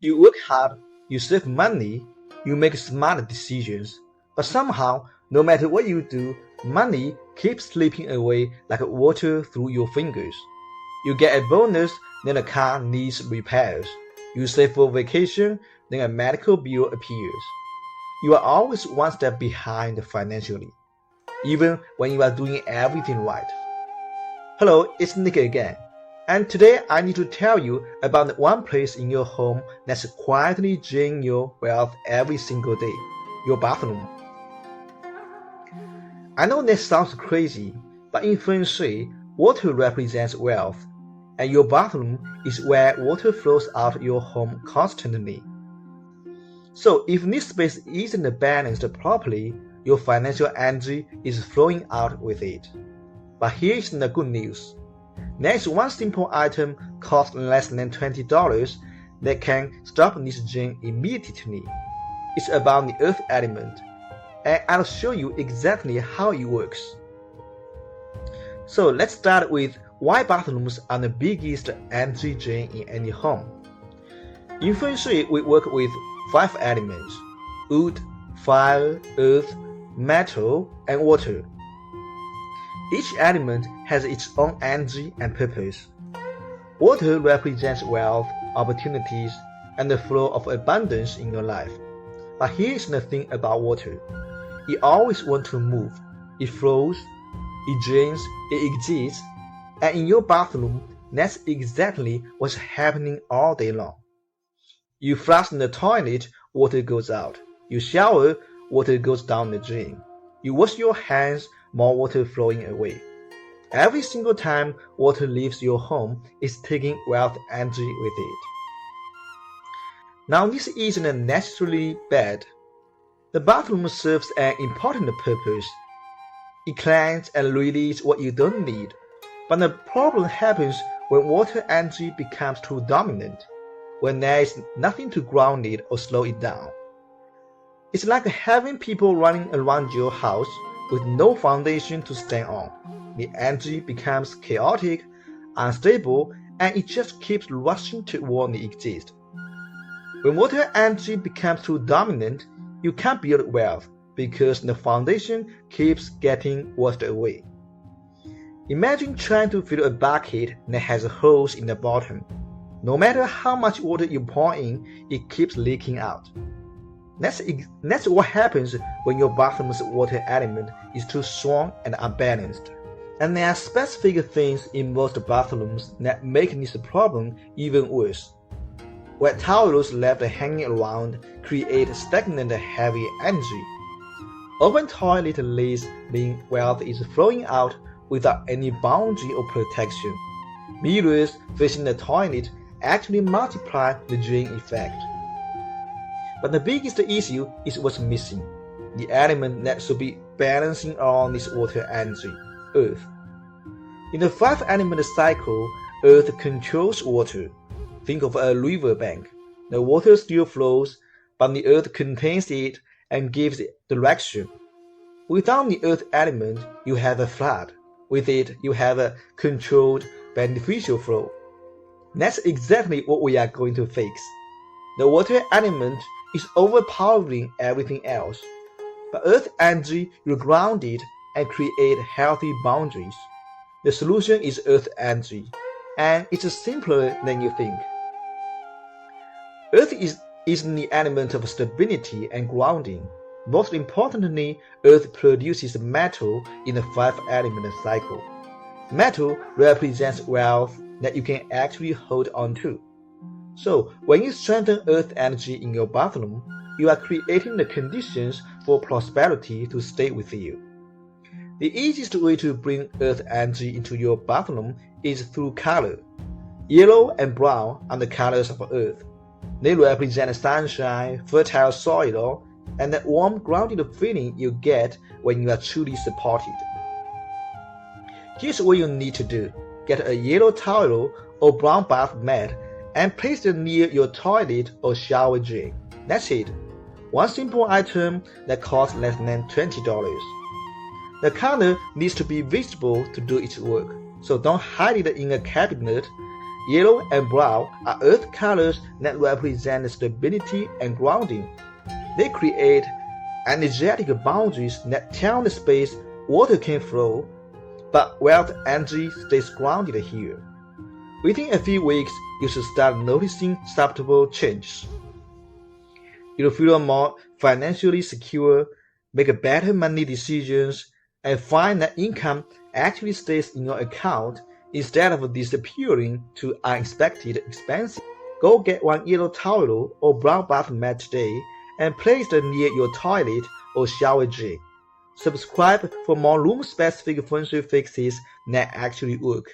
You work hard, you save money, you make smart decisions, but somehow, no matter what you do, money keeps slipping away like water through your fingers. You get a bonus, then a car needs repairs. You save for vacation, then a medical bill appears. You are always one step behind financially, even when you are doing everything right. Hello, it's Nick again, and today I need to tell you about the one place in your home that's quietly draining your wealth every single day, your bathroom. I know that sounds crazy, but in Feng Shui, water represents wealth, and your bathroom is where water flows out of your home constantly. So if this space isn't balanced properly, your financial energy is flowing out with it. But here's the good news. There is one simple item cost less than $20 that can stop this drain immediately. It's about the earth element, and I'll show you exactly how it works. So let's start with why bathrooms are the biggest energy drain in any home. In Feng Shui, we work with 5 elements: wood, fire, earth, metal, and water. Each element has its own energy and purpose. Water represents wealth, opportunities, and the flow of abundance in your life. But here's the thing about water. It always wants to move. It flows, it drains, it exists, and in your bathroom, that's exactly what's happening all day long. You flush the toilet, water goes out. You shower, water goes down the drain. You wash your hands, more water flowing away. Every single time water leaves your home, it's taking wealth energy with it. Now this isn't necessarily bad. The bathroom serves an important purpose. It cleans and releases what you don't need. But the problem happens when water energy becomes too dominant, when there is nothing to ground it or slow it down. It's like having people running around your house with no foundation to stand on. The energy becomes chaotic, unstable, and it just keeps rushing toward the exit. When water energy becomes too dominant, you can't build wealth because the foundation keeps getting washed away. Imagine trying to fill a bucket that has holes in the bottom. No matter how much water you pour in, it keeps leaking out. That's what happens when your bathroom's water element is too strong and unbalanced. And there are specific things in most bathrooms that make this problem even worse. Wet towels left hanging around create stagnant heavy energy. Open toilet lids mean wealth is flowing out without any boundary or protection. Mirrors facing the toilet actually multiply the drain effect. But the biggest issue is what's missing, the element that should be balancing all this water energy, earth. In the 5-element cycle, earth controls water. Think of a river bank. The water still flows, but the earth contains it and gives it direction. Without the earth element, you have a flood. With it, you have a controlled, beneficial flow. That's exactly what we are going to fix. The water element is overpowering everything else, but earth energy will ground it and create healthy boundaries. The solution is earth energy, and it's simpler than you think. Earth is the element of stability and grounding. Most importantly, earth produces metal in the 5-element cycle. Metal represents wealth that you can actually hold on to. So, when you strengthen earth energy in your bathroom, you are creating the conditions for prosperity to stay with you. The easiest way to bring earth energy into your bathroom is through color. Yellow and brown are the colors of earth. They represent sunshine, fertile soil, and that warm, grounded feeling you get when you are truly supported. Here's what you need to do. Get a yellow towel or brown bath mat and place them near your toilet or shower drain. That's it. One simple item that costs less than $20. The color needs to be visible to do its work, so don't hide it in a cabinet. Yellow and brown are earth colors that represent stability and grounding. They create energetic boundaries that tell the space water can flow, but wealth energy stays grounded here. Within a few weeks, you should start noticing subtle changes. You'll feel more financially secure, make better money decisions, and find that income actually stays in your account instead of disappearing to unexpected expenses. Go get one yellow towel or brown bath mat today and place it near your toilet or shower jig. Subscribe for more room-specific feng shui fixes that actually work.